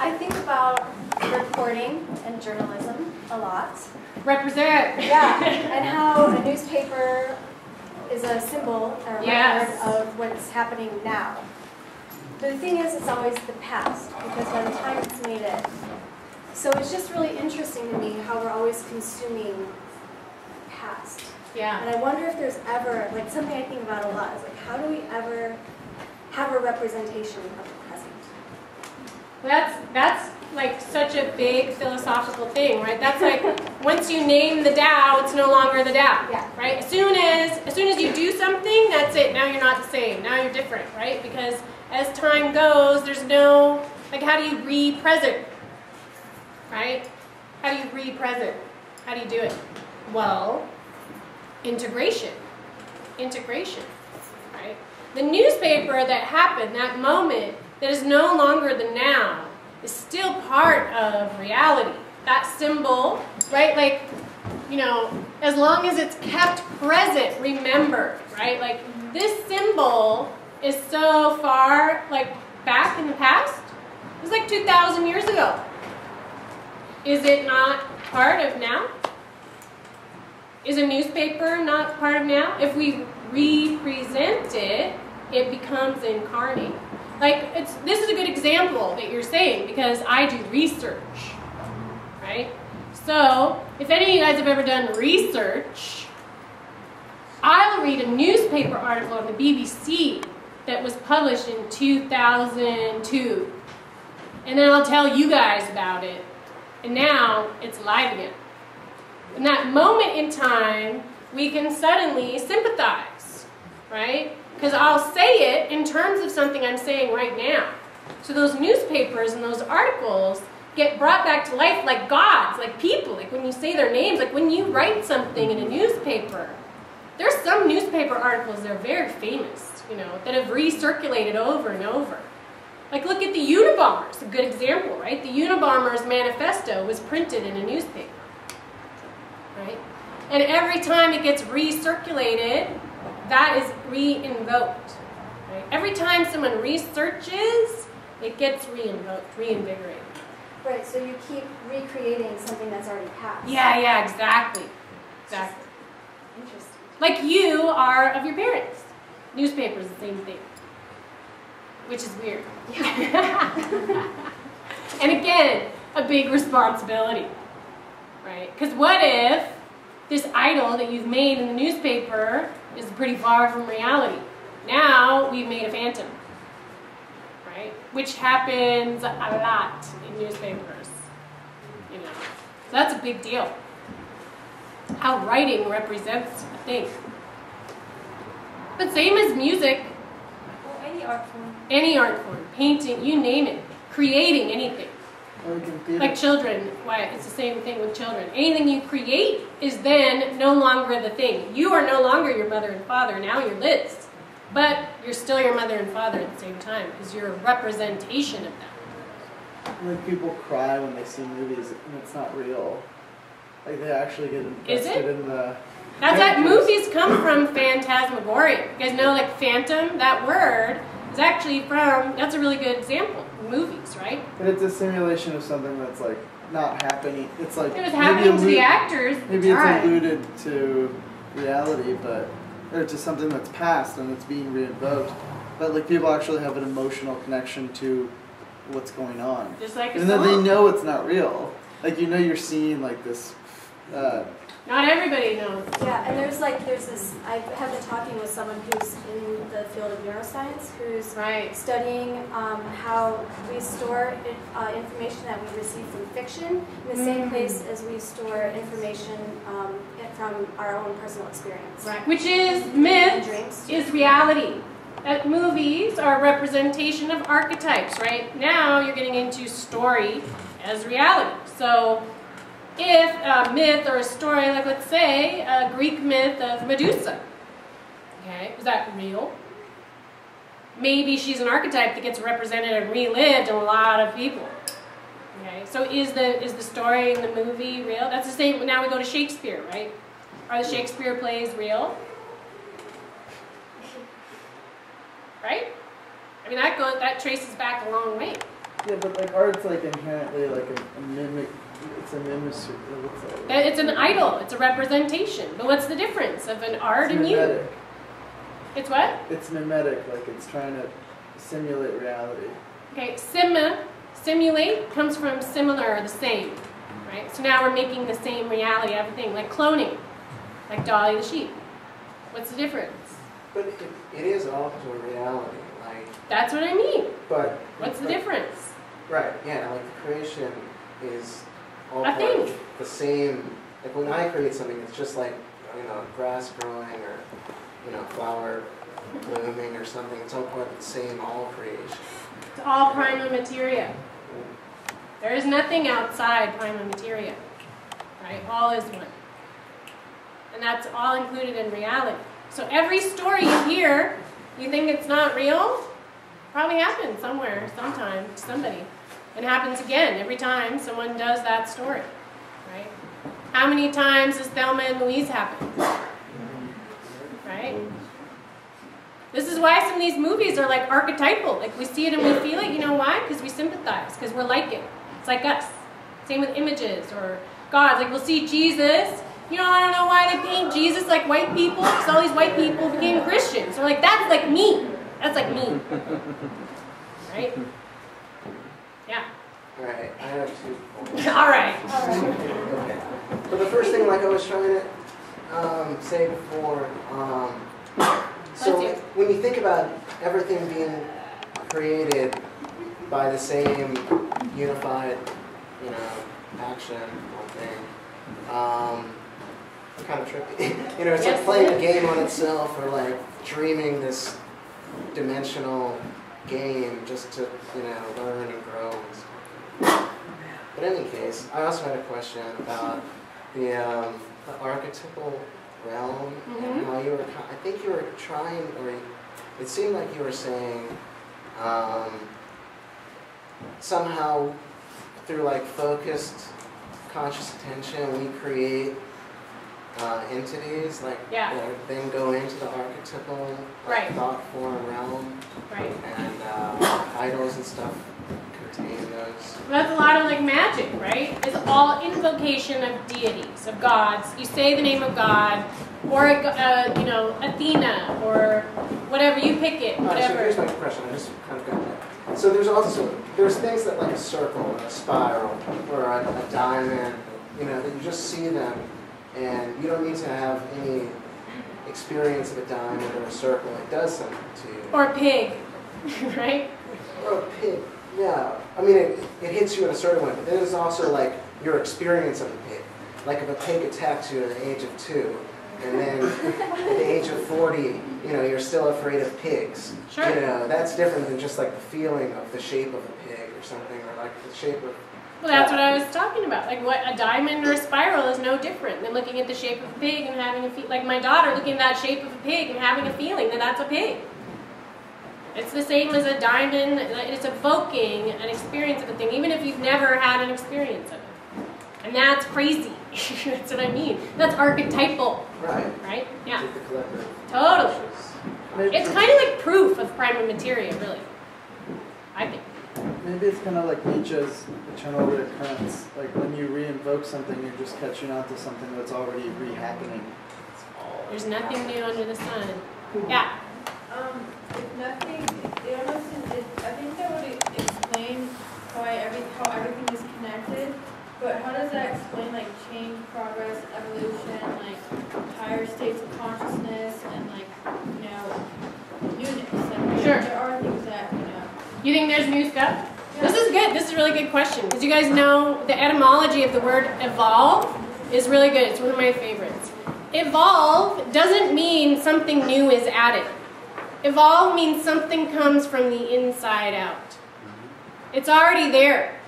I think about reporting and journalism a lot. Represent. Yeah, and how a newspaper is a symbol or a record of what's happening now. But the thing is, it's always the past, because by the time it's made it. So it's just really interesting to me how we're always consuming past. Yeah. And I wonder if there's ever, like something I think about a lot, is like how do we ever have a representation of the present? That's like such a big philosophical thing, right? That's like once you name the Tao, it's no longer the Tao, right? As soon as you do something, that's it. Now you're not the same. Now you're different, right? Because as time goes, there's no, like, how do you re-present, right? How do you re-present? How do you do it? Well, integration, right? The newspaper that happened, that moment, that is no longer the now, is still part of reality. That symbol, right? Like, you know, as long as it's kept present, remembered, right? Like, this symbol is so far, like, back in the past. It was like 2,000 years ago. Is it not part of now? Is a newspaper not part of now? If we represent it, it becomes incarnate. Like, this is a good example that you're saying, because I do research, right? So, if any of you guys have ever done research, I'll read a newspaper article on the BBC that was published in 2002. And then I'll tell you guys about it. And now it's live again. In that moment in time, we can suddenly sympathize, right? Because I'll say it in terms of something I'm saying right now. So those newspapers and those articles get brought back to life like gods, like people, like when you say their names, like when you write something in a newspaper. There's some newspaper articles that are very famous, you know, that have recirculated over and over. Like look at the Unabomers, a good example, right? The Unabomers manifesto was printed in a newspaper, right? And every time it gets recirculated, that is re-invoked. Right? Every time someone researches, it gets re-invoked, reinvigorated. Right, so you keep recreating something that's already passed. Yeah, exactly. Exactly. Interesting. Like you are of your parents. Newspapers, the same thing. Which is weird. Yeah. And again, a big responsibility. Right? Because what if this idol that you've made in the newspaper is pretty far from reality? Now we've made a phantom, right? Which happens a lot in newspapers, you know. So that's a big deal. How writing represents a thing. But same as music. Well, any art form. Any art form, painting, you name it, creating anything. Like children, why it's the same thing with children. Anything you create is then no longer the thing. You are no longer your mother and father, now you're Liz. But you're still your mother and father at the same time, because you're a representation of that. Like people cry when they see movies and it's not real. Like they actually get invested in the... That's that movies come from phantasmagoria. You guys know like phantom, that word is actually from, that's a really good example. Movies, right? But it's a simulation of something that's like not happening. It's like it was happening to the actors. Maybe it's alluded to reality, but or to something that's past and it's being reinvoked. But like people actually have an emotional connection to what's going on, just like even though they know it's not real. Like you know, you're seeing like this. Not everybody knows. Yeah, and there's this, I have been talking with someone who's in the field of neuroscience, who's studying how we store information that we receive from fiction in the same place as we store information from our own personal experience. Right. Which is myth is reality. Movies are a representation of archetypes, right? Now you're getting into story as reality. So if a myth or a story, like let's say a Greek myth of Medusa, okay, is that real? Maybe she's an archetype that gets represented and relived in a lot of people. Okay, so is the story in the movie real? That's the same. Now we go to Shakespeare, right? Are the Shakespeare plays real? Right? I mean that traces back a long way. Yeah, but like art's like inherently like a mimic. It's a mimicry. It's an idol. It's a representation. But what's the difference of an art and you? Mimetic. It's what? It's mimetic. Like it's trying to simulate reality. Okay, simulate comes from similar or the same, right? So now we're making the same reality out of a thing, like cloning, like Dolly the sheep. What's the difference? But it is also a reality, like. That's what I mean. But what's the difference? Right. Yeah. Like the creation is all A part thing. of the same. Like when I create something, it's just like grass growing or flower blooming or something. It's all part of the same all creation. It's all prima materia. There is nothing outside prima materia, right? All is one. And that's all included in reality. So every story you hear, you think it's not real, probably happened somewhere, sometime, to somebody. And happens again every time someone does that story, right? How many times does Thelma and Louise happen? Right? This is why some of these movies are like archetypal. Like we see it and we feel it. You know why? Because we sympathize. Because we're like it. It's like us. Same with images or gods. Like we'll see Jesus. I don't know why they paint Jesus like white people. Because all these white people became Christians. They're like, that's like me. That's like me. Right? Yeah. All right. I have 2 points. All right. Okay. But the first thing, like I was trying to say before, so when you think about everything being created by the same unified, action or thing, kind of trippy. It's like playing a game on itself or like dreaming this dimensional game just to, learn and grow and stuff. But in any case, I also had a question about the archetypal realm and how you were, I think you were trying, or it seemed like you were saying somehow through like focused conscious attention we create entities that then go into the archetypal thought form realm, and idols and stuff contain those. That's a lot of like magic, right? It's all invocation of deities, of gods. You say the name of God, or Athena, or whatever, you pick it, whatever. So here's my question, I just kind of got that. So there's things that like a circle, or a spiral, or a diamond, that you just see them, and you don't need to have any experience of a diamond or a circle. It does something to you. Or a pig, right? Or a pig, yeah. I mean, it hits you in a certain way, but then there's also like your experience of a pig. Like if a pig attacks you at the age of 2, and then at the age of 40, you're still afraid of pigs. Sure. That's different than just like the feeling of the shape of a pig or something, or like the shape of... Well, that's what I was talking about. Like what a diamond or a spiral is no different than looking at the shape of a pig and having a like my daughter looking at that shape of a pig and having a feeling that that's a pig. It's the same as a diamond. It's evoking an experience of a thing, even if you've never had an experience of it. And that's crazy. That's what I mean. That's archetypal. Right. Right? Yeah. The collective. Totally. It's kind of like proof of prima materia, really. I think. Maybe it's kind of like Nietzsche's eternal recurrence. Like when you re-invoke something, you're just catching on to something that's already re-happening. There's nothing new under the sun. Yeah. If nothing, I think that would explain how everything is connected. But how does that explain like change, progress, evolution, like higher states of consciousness, and like newness? Like, Sure. There are things that You think there's new stuff? Yeah. This is good. This is a really good question. Because you guys know the etymology of the word evolve is really good. It's one of my favorites. Evolve doesn't mean something new is added. Evolve means something comes from the inside out. It's already there,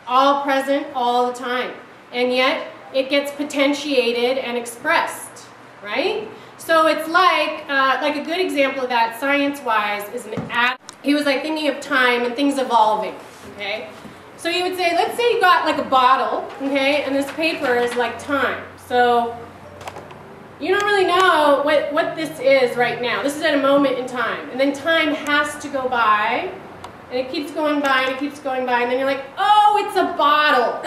all present, all the time. And yet, it gets potentiated and expressed, right? So it's like a good example of that, science-wise, is an atom. He was like thinking of time and things evolving, okay? So you would say, let's say you got like a bottle, okay, and this paper is like time. So you don't really know what this is right now. This is at a moment in time. And then time has to go by, And it keeps going by and it keeps going by, and then you're like, oh, it's a bottle.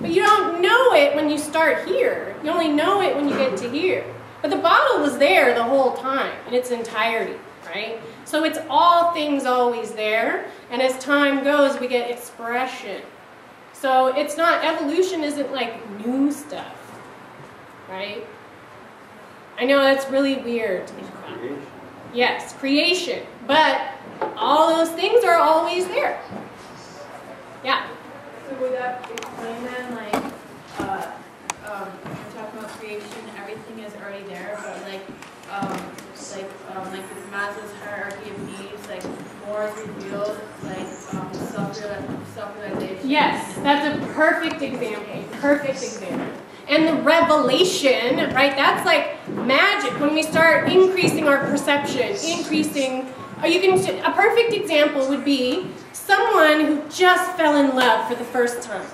But you don't know it when you start here. You only know it when you get to here. But the bottle was there the whole time in its entirety, right? So it's all things always there, and as time goes, we get expression. So it's not, evolution isn't like new stuff, right? I know that's really weird to think about. Yes, creation. But all those things are always there. Yeah. So would that explain then, like, we're talking about creation, everything is already there, but like with Maslow's hierarchy of needs, like more is revealed, like self-realization. Yes, that's a perfect example. Perfect example. And the revelation, right? That's like magic. When we start increasing our perception, a perfect example would be someone who just fell in love for the first time.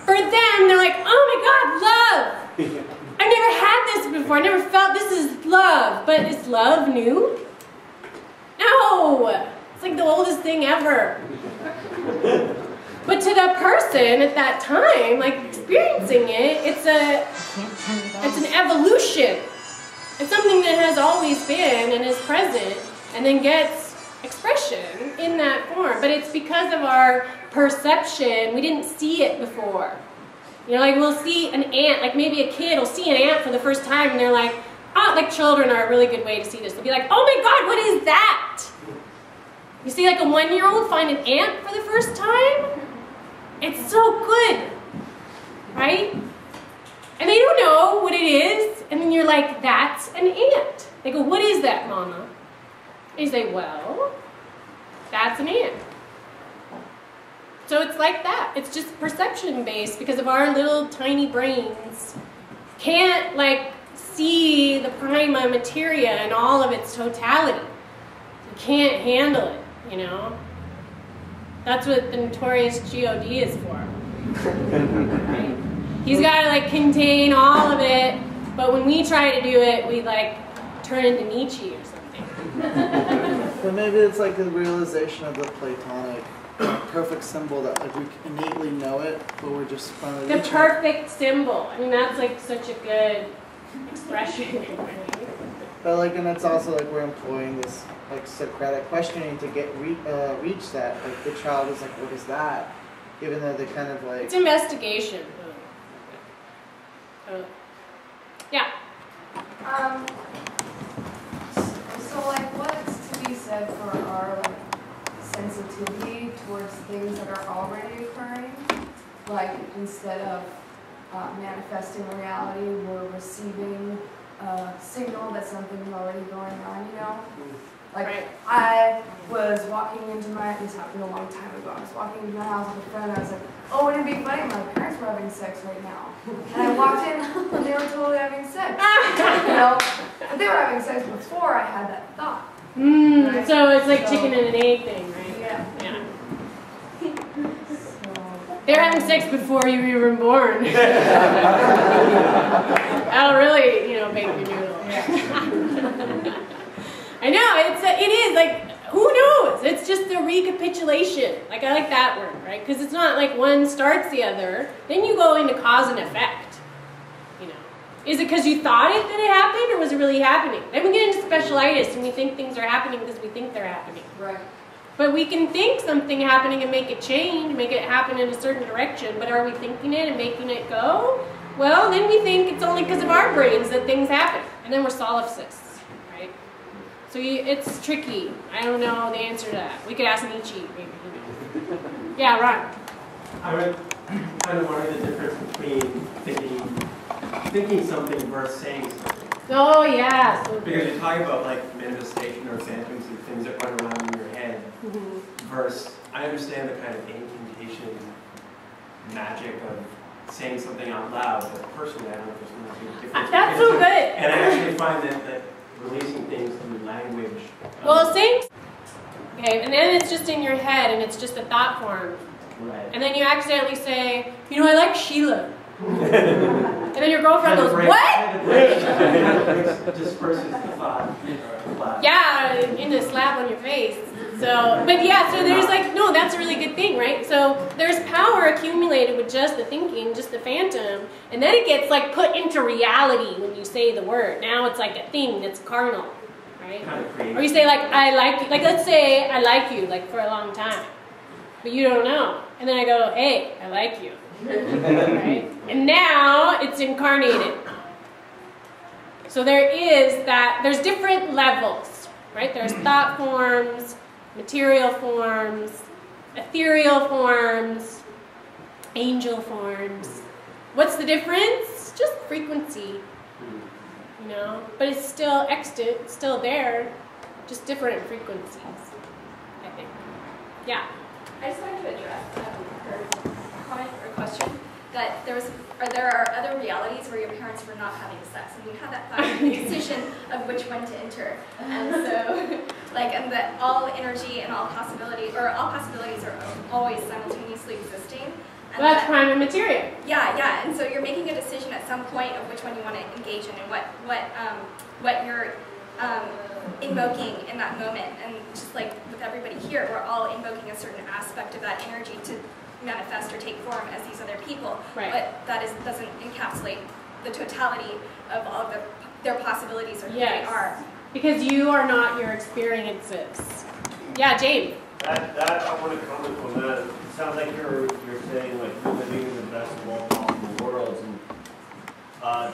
For them, they're like, oh my God, love! I've never had this before. I never felt this is love. But is love new? No! It's like the oldest thing ever. But to that person at that time, like experiencing it, it's an evolution. It's something that has always been and is present and then gets expression in that form. But it's because of our perception. We didn't see it before. You know, like we'll see an ant, like maybe a kid will see an ant for the first time and they're like, oh, like children are a really good way to see this. They'll be like, oh my God, what is that? You see like a 1-year-old find an ant for the first time? It's so good, right? And they don't know what it is, and then you're like, that's an ant. They go, what is that, Mama? And you say, well, that's an ant. So it's like that. It's just perception-based because of our little tiny brains can't like see the prima materia in all of its totality. You can't handle it, you know? That's what the notorious God is for. Right? He's got to like contain all of it, but when we try to do it, we like turn into Nietzsche or something. But maybe it's like the realization of the Platonic perfect symbol that like we innately know it, but we're just finally the perfect symbol. I mean, that's like such a good expression. But like, and it's also like we're employing this like Socratic questioning to get reach that. Like the child is like, what is that? Even though they kind of like it's investigation. Yeah. So like, what's to be said for our like sensitivity towards things that are already occurring? Like instead of manifesting a reality, we're receiving a signal that something's already going on, you know? Like, right. I was walking into this happened a long time ago, I was walking into my house with a friend, and I was like, oh, wouldn't it be funny, my parents were having sex right now. And I walked in, and they were totally having sex. You know? But they were having sex before I had that thought. Right? So it's like chicken and an egg thing, right? Yeah. They're having sex before you were even born. That'll really, you know, make you noodle. Yeah. I know, it is, like, who knows? It's just the recapitulation. Like, I like that word, right? Because it's not like one starts the other. Then you go into cause and effect, you know. Is it because you thought that it happened, or was it really happening? Then we get into specialitis, and we think things are happening because we think they're happening. Right. But we can think something happening and make it change, make it happen in a certain direction, but are we thinking it and making it go? Well, then we think it's only because of our brains that things happen, and then we're solipsists. So it's tricky. I don't know the answer to that. We could ask Nietzsche, maybe. Yeah, Ron. I would kind of wonder the difference between thinking something versus saying something. Oh, yeah. So because you talk about like manifestation or phantoms and things that run around in your head versus, I understand the kind of incantation magic of saying something out loud, but personally I don't know if there's no difference. That's so good. And I actually find that releasing things through language. Well, saying, okay, and then it's just in your head and it's just a thought form. Right. And then you accidentally say, you know, I like Sheila. And then your girlfriend goes, what? Disperses the thought. Yeah, into slap on your face. So, but yeah, so there's like, no, that's a really good thing, right? So there's power accumulated with just the thinking, just the phantom, and then it gets like put into reality when you say the word. Now it's like a thing that's carnal, right? Or you say like, I like you, like let's say I like you, like for a long time, but you don't know. And then I go, hey, I like you, right? And now it's incarnated. So there is that, there's different levels, right? There's thought forms, material forms, ethereal forms, angel forms. What's the difference? Just frequency, you know? But it's still extant, it's still there, just different frequencies, I think. Yeah? I just wanted to address her comment or question that there are other realities where your parents were not having sex, and you had that final decision of which one to enter. And so, like, and that all energy and all possibilities are always simultaneously existing. And well, that's prime and materia. Yeah, and so you're making a decision at some point of which one you want to engage in and what you're invoking in that moment. And just like with everybody here, we're all invoking a certain aspect of that energy to manifest or take form as these other people, right. But that doesn't encapsulate the totality of all of their possibilities or who they are. Because you are not your experiences. Yeah, James. That I want to comment on that. It sounds like you're saying like you're living in the best of all possible worlds, and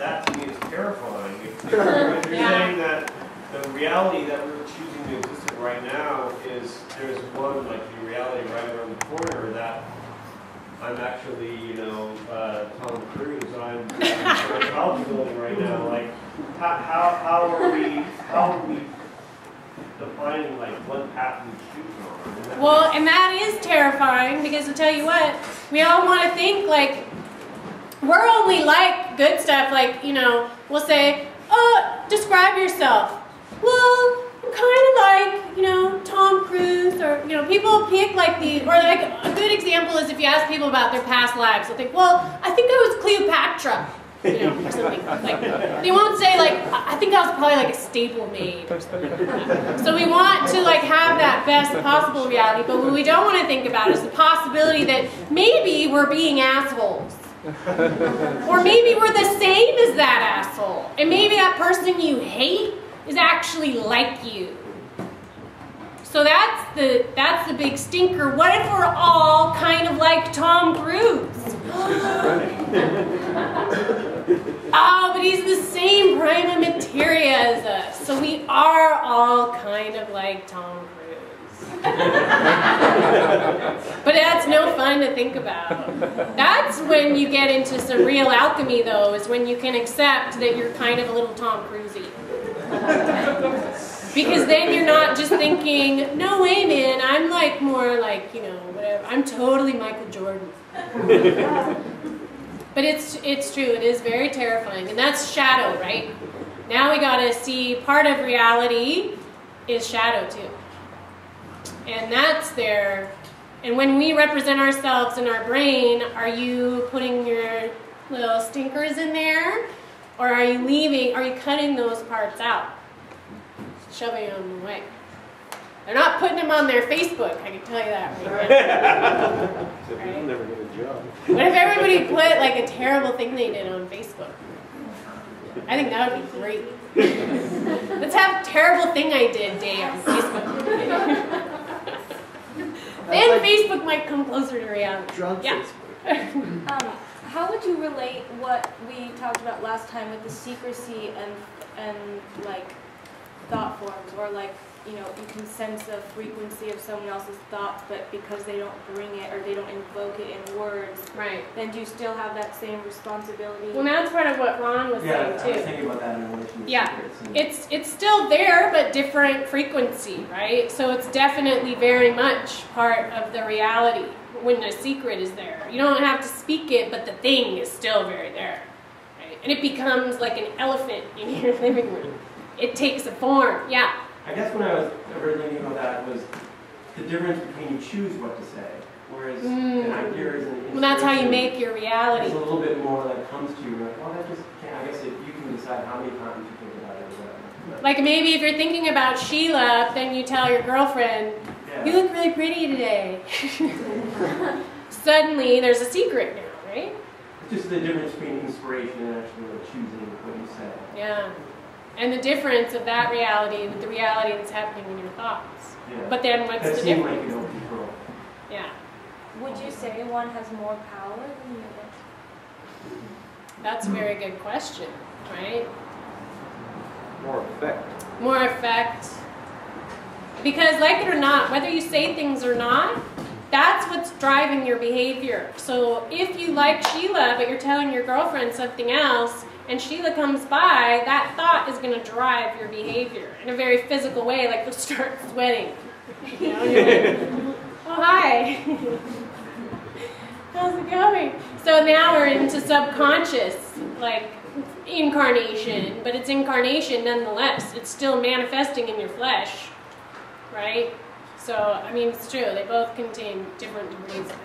that to me is terrifying. If you're saying that the reality that we're choosing to exist in right now is there's one like the reality right around the corner that I'm actually, you know, Tom Cruise. I'm in a college building right now. Like, how are we defining like what path we choose on? Well, and that is terrifying because I'll tell you what, we all want to think like we're only like good stuff. Like, you know, we'll say, oh, describe yourself. Well, I'm kind of like, you know, Tom Cruise, or, you know, people pick like or like a good example is if you ask people about their past lives, they'll think, well, I think I was Cleopatra, you know, or something. Like, they won't say like, I think I was probably like a stable maid or something like that. So we want to like have that best possible reality, but what we don't want to think about is the possibility that maybe we're being assholes. Or maybe we're the same as that asshole. And maybe that person you hate is actually like you. So that's the big stinker. What if we're all kind of like Tom Cruise? Oh, but he's the same prima materia as us. So we are all kind of like Tom Cruise. But that's no fun to think about. That's when you get into some real alchemy, though, is when you can accept that you're kind of a little Tom Cruise-y. Because then you're not just thinking, no way, man, I'm like more like, you know, whatever. I'm totally Michael Jordan. But it's true. It is very terrifying. And that's shadow, right? Now we got to see part of reality is shadow, too. And that's there. And when we represent ourselves in our brain, are you putting your little stinkers in there? Or are you cutting those parts out? Shoving them away. They're not putting them on their Facebook, I can tell you that right now. So people never get a job. What if everybody put like a terrible thing they did on Facebook? I think that would be great. Let's have terrible thing I did day on Facebook. Then like Facebook might come closer to reality. Drunk Facebook. How would you relate what we talked about last time with the secrecy and like thought forms, or like, you know, you can sense the frequency of someone else's thoughts, but because they don't bring it or they don't invoke it in words, right? Then do you still have that same responsibility? Well, that's part of what Ron was saying too. I was thinking about that in relation to secrets. It's still there, but different frequency, right? So it's definitely very much part of the reality when a secret is there. You don't have to speak it, but the thing is still very there, right? And it becomes like an elephant in your living room. It takes a form, yeah. I guess when I was originally thinking about that was the difference between you choose what to say, whereas an idea is an well, that's how you make your reality. It's a little bit more that comes to you, like, well, that just can't, I guess if you can decide how many times you think about it or whatever. Like maybe if you're thinking about Sheila, then you tell your girlfriend, you look really pretty today. Suddenly there's a secret now, right? It's just the difference between inspiration and actually like choosing what you say. Yeah. And the difference of that reality with the reality that's happening in your thoughts. Yeah. But then what's the difference? Like you don't control. Yeah. Would you say one has more power than the other? That's a very good question, right? More effect. More effect. Because like it or not, whether you say things or not, that's what's driving your behavior. So if you like Sheila, but you're telling your girlfriend something else, and Sheila comes by, that thought is going to drive your behavior in a very physical way, like you'll start sweating. You know, you're like, oh, hi. How's it going? So now we're into subconscious, like incarnation, but it's incarnation nonetheless. It's still manifesting in your flesh, right? So, I mean, it's true. They both contain different ways of